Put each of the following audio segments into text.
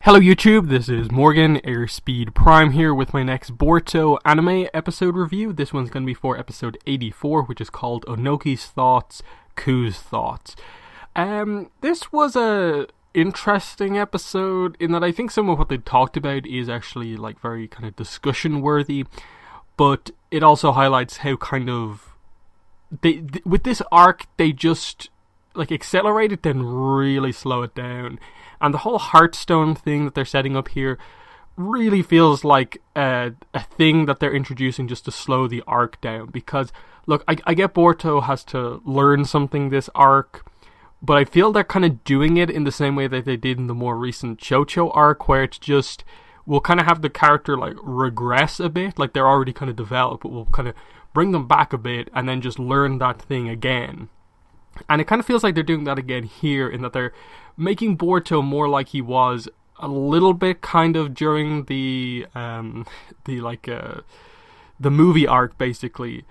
Hello YouTube, this is Morgan, Airspeed Prime here with my next Boruto anime episode review. This one's going to be for episode 84, which is called Onoki's Thoughts, Ku's Thoughts. This was a interesting episode in that I think some of what they talked about is actually like very kind of discussion worthy, but it also highlights how kind of with this arc they just like accelerate it then really slow it down. And the whole Heartstone thing that they're setting up here really feels like a thing that they're introducing just to slow the arc down. Because, look, I get Boruto has to learn something this arc, but I feel they're kind of doing it in the same way that they did in the more recent Chocho arc, where it's just, we'll kind of have the character, like, regress a bit, like they're already kind of developed, but we'll kind of bring them back a bit and then just learn that thing again. And it kind of feels like they're doing that again here, in that they're making Boruto more like he was a little bit kind of during the movie arc, basically.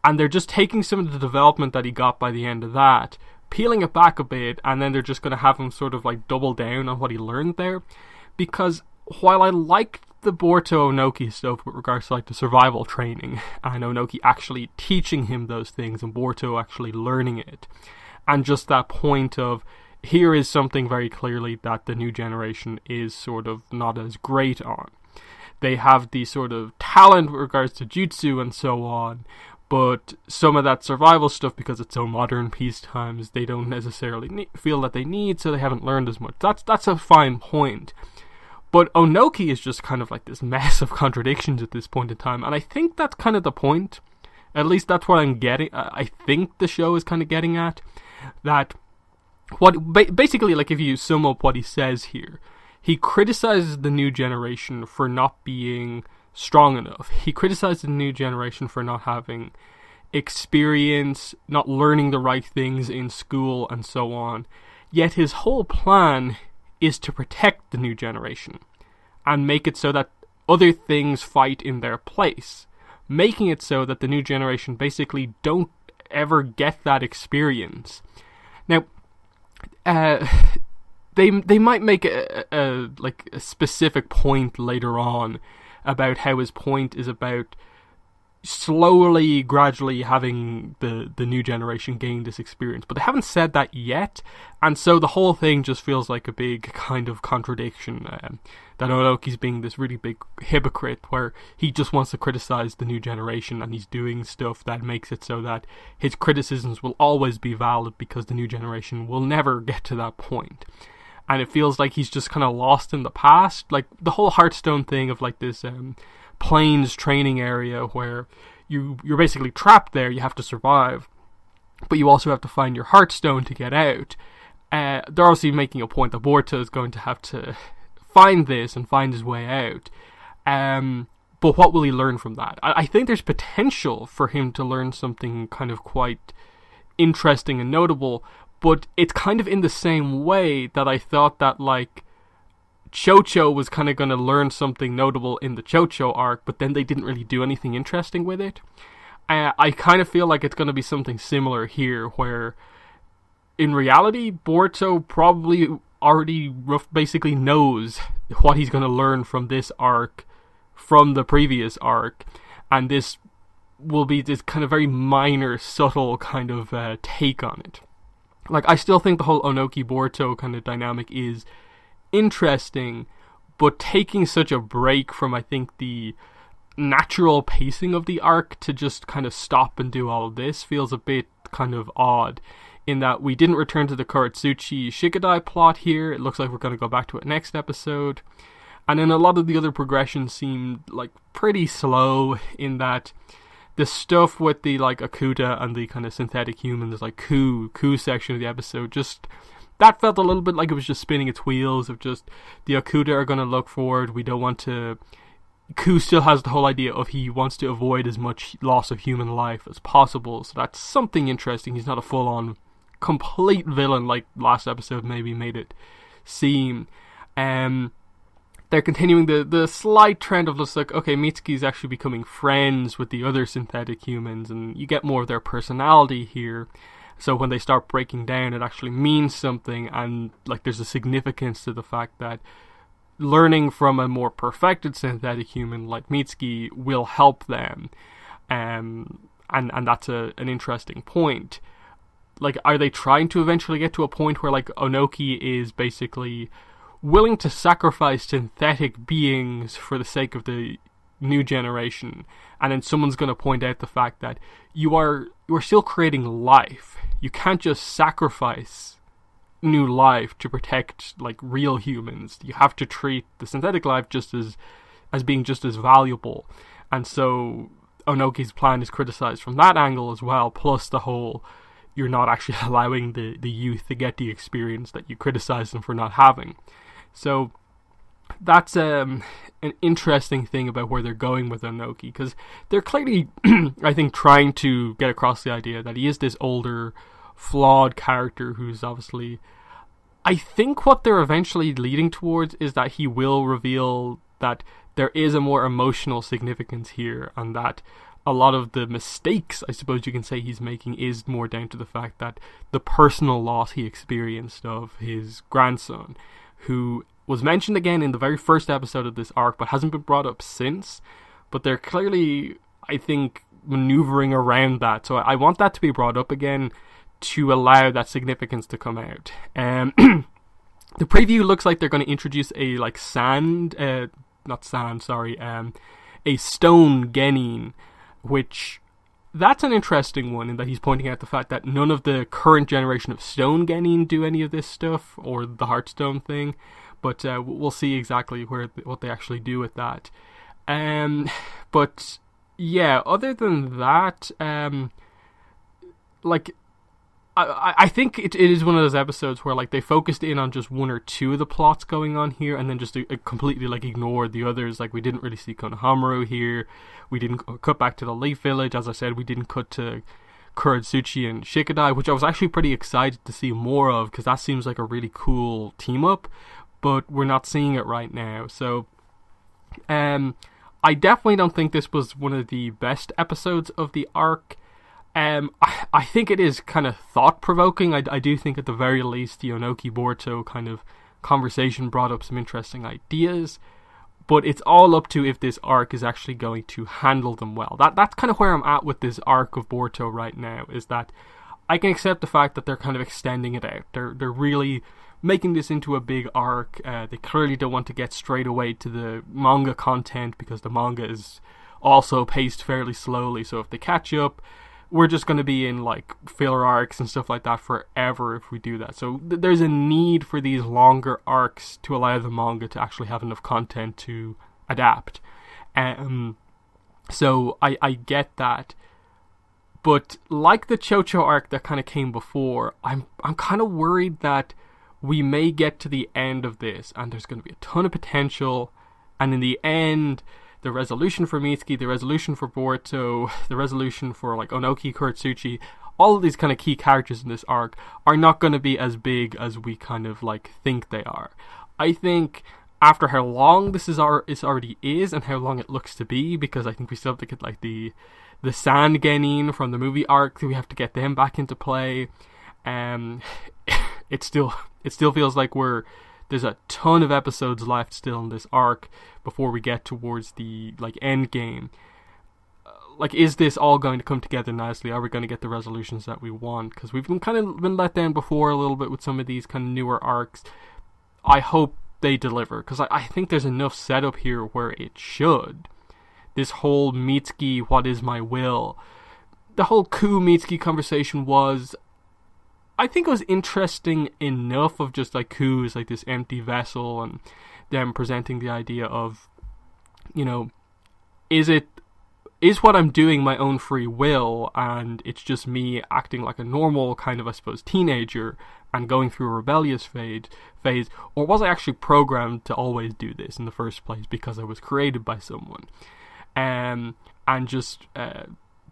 And they're just taking some of the development that he got by the end of that, peeling it back a bit, and then they're just going to have him sort of like double down on what he learned there. Because while I liked the Boruto Onoki stuff with regards to like the survival training, and Onoki actually teaching him those things and Boruto actually learning it, and just that point of here is something very clearly that the new generation is sort of not as great on. They have the sort of talent with regards to jutsu and so on, but some of that survival stuff, because it's so modern peace times, they don't necessarily feel that they need, so they haven't learned as much. That's a fine point. But Ohnoki is just kind of like this mess of contradictions at this point in time, and I think that's kind of the point. At least that's what I'm getting. I think the show is kind of getting at that. Basically, like if you sum up what he says here, he criticizes the new generation for not being strong enough. He criticizes the new generation for not having experience, not learning the right things in school, and so on. Yet his whole plan is to protect the new generation and make it so that other things fight in their place, making it so that the new generation basically don't ever get that experience. Now, they might make a specific point later on about how his point is about slowly, gradually having the new generation gain this experience, but they haven't said that yet, and so the whole thing just feels like a big kind of contradiction, that Onoki's being this really big hypocrite where he just wants to criticize the new generation, and he's doing stuff that makes it so that his criticisms will always be valid because the new generation will never get to that point. And it feels like he's just kind of lost in the past, like the whole Heartstone thing of like this plains training area where you're basically trapped there, you have to survive, but you also have to find your Heartstone to get out. They're obviously making a point that Boruto is going to have to find this and find his way out. But what will he learn from that? I think there's potential for him to learn something kind of quite interesting and notable, but it's kind of in the same way that I thought that like Chocho was kind of going to learn something notable in the Chocho arc, but then they didn't really do anything interesting with it. I kind of feel like it's going to be something similar here, where in reality, Boruto probably already basically knows what he's going to learn from this arc, from the previous arc, and this will be this kind of very minor, subtle kind of take on it. Like, I still think the whole Onoki-Boruto kind of dynamic is interesting, but taking such a break from, I think, the natural pacing of the arc to just kind of stop and do all of this feels a bit kind of odd, in that we didn't return to the Kuratsuchi Shikadai plot here. It looks like we're going to go back to it next episode, and then a lot of the other progressions seemed like pretty slow, in that the stuff with the like Akuta and the kind of synthetic humans, like Ku section of the episode, just that felt a little bit like it was just spinning its wheels of just the Akuta are going to look forward. We don't want to. Ku still has the whole idea of he wants to avoid as much loss of human life as possible. So that's something interesting. He's not a full-on complete villain like last episode maybe made it seem. They're continuing the slight trend of just like, okay, Mitsuki's actually becoming friends with the other synthetic humans, and you get more of their personality here. So when they start breaking down, it actually means something, and like there's a significance to the fact that learning from a more perfected synthetic human like Mitsuki will help them. And that's an interesting point. Like, are they trying to eventually get to a point where, like, Ohnoki is basically willing to sacrifice synthetic beings for the sake of the new generation, and then someone's going to point out the fact that you are still creating life. You can't just sacrifice new life to protect, like, real humans. You have to treat the synthetic life just as being just as valuable. And so Ohnoki's plan is criticized from that angle as well, plus the whole, you're not actually allowing the youth to get the experience that you criticize them for not having. So that's an interesting thing about where they're going with Ohnoki, because they're clearly, I think, trying to get across the idea that he is this older, flawed character who's obviously... I think what they're eventually leading towards is that he will reveal that there is a more emotional significance here, and that a lot of the mistakes, I suppose you can say, he's making is more down to the fact that the personal loss he experienced of his grandson, who was mentioned again in the very first episode of this arc but hasn't been brought up since. But they're clearly, I think, maneuvering around that. So I want that to be brought up again to allow that significance to come out. The preview looks like they're going to introduce a, like, a stone genin, which, that's an interesting one in that he's pointing out the fact that none of the current generation of stone genin do any of this stuff, or the Heartstone thing, but we'll see exactly what they actually do with that. But yeah, other than that, like, I think it is one of those episodes where, like, they focused in on just one or two of the plots going on here, and then just completely, like, ignored the others. Like, we didn't really see Konohamaru here. We didn't cut back to the Leaf Village. As I said, we didn't cut to Kuratsuchi and Shikadai, which I was actually pretty excited to see more of, because that seems like a really cool team-up, but we're not seeing it right now. So, I definitely don't think this was one of the best episodes of the arc. I think it is kind of thought-provoking. I do think at the very least the Onoki Boruto kind of conversation brought up some interesting ideas, but it's all up to if this arc is actually going to handle them well. That's kind of where I'm at with this arc of Boruto right now, is that I can accept the fact that they're kind of extending it out. They're really making this into a big arc. They clearly don't want to get straight away to the manga content, because the manga is also paced fairly slowly, so if they catch up, we're just going to be in, like, filler arcs and stuff like that forever if we do that. So there's a need for these longer arcs to allow the manga to actually have enough content to adapt. So I get that. But like the Chocho arc that kind of came before, I'm kind of worried that we may get to the end of this and there's going to be a ton of potential, and in the end, the resolution for Mitsuki, the resolution for Boruto, the resolution for, like, Onoki, Kuratsuchi, all of these kind of key characters in this arc are not going to be as big as we kind of, like, think they are. I think after how long this already is and how long it looks to be, because I think we still have to get, like, the Sand Genin from the movie arc, we have to get them back into play. It still feels like there's a ton of episodes left still in this arc before we get towards the, like, end game. Like, is this all going to come together nicely? Are we going to get the resolutions that we want? Because we've been let down before a little bit with some of these kind of newer arcs. I hope they deliver, because I think there's enough setup here where it should. This whole Mitsuki, what is my will? The whole Ku Mitsuki conversation was, I think it was interesting enough of just, like, Ku is like this empty vessel, and them presenting the idea of, you know, is what I'm doing my own free will, and it's just me acting like a normal kind of, I suppose, teenager and going through a rebellious phase, or was I actually programmed to always do this in the first place because I was created by someone? And just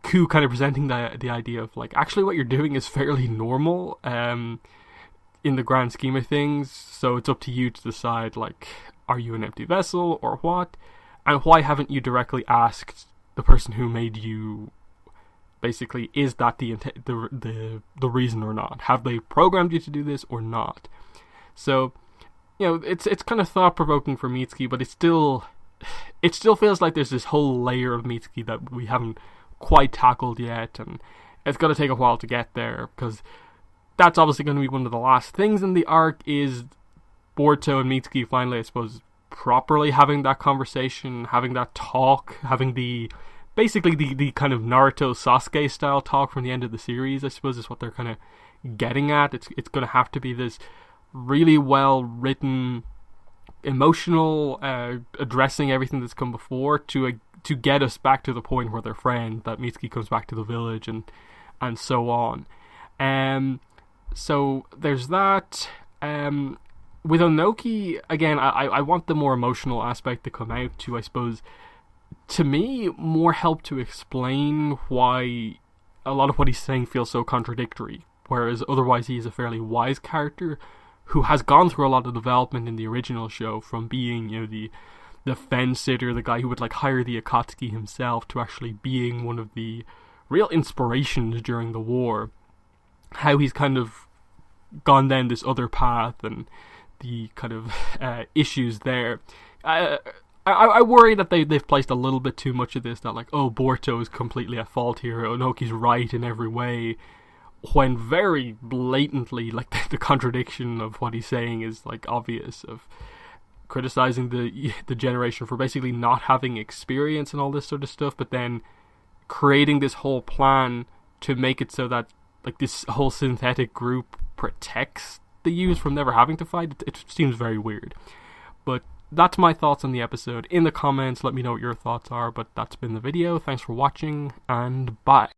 Ku kind of presenting the idea of, like, actually what you're doing is fairly normal in the grand scheme of things, so it's up to you to decide, like, are you an empty vessel or what? And why haven't you directly asked the person who made you, basically, is that the reason or not? Have they programmed you to do this or not? So it's kind of thought provoking for Mitsuki, but it still feels like there's this whole layer of Mitsuki that we haven't quite tackled yet, and it's going to take a while to get there, because that's obviously going to be one of the last things in the arc, is Boruto and Mitsuki finally, I suppose, properly having that conversation, having that talk, having basically the kind of Naruto Sasuke style talk from the end of the series, I suppose, is what they're kind of getting at. It's going to have to be this really well written, emotional, addressing everything that's come before to get us back to the point where they're friends, that Mitsuki comes back to the village, and so on. So there's that. With Ohnoki, again, I want the more emotional aspect to come out to, I suppose, to me, more help to explain why a lot of what he's saying feels so contradictory, whereas otherwise he is a fairly wise character who has gone through a lot of development in the original show, from being, the fence sitter, the guy who would hire the Akatsuki himself, to actually being one of the real inspirations during the war. How he's kind of gone down this other path, and the kind of issues there. I worry that they've placed a little bit too much of this, that Boruto is completely at fault here, Onoki's right in every way, when very blatantly, the contradiction of what he's saying is obvious, of criticizing the generation for basically not having experience and all this sort of stuff, but then creating this whole plan to make it so that this whole synthetic group protects the youth from never having to fight. It seems very weird. But that's my thoughts on the episode. In the comments, let me know what your thoughts are. But that's been the video. Thanks for watching, and bye.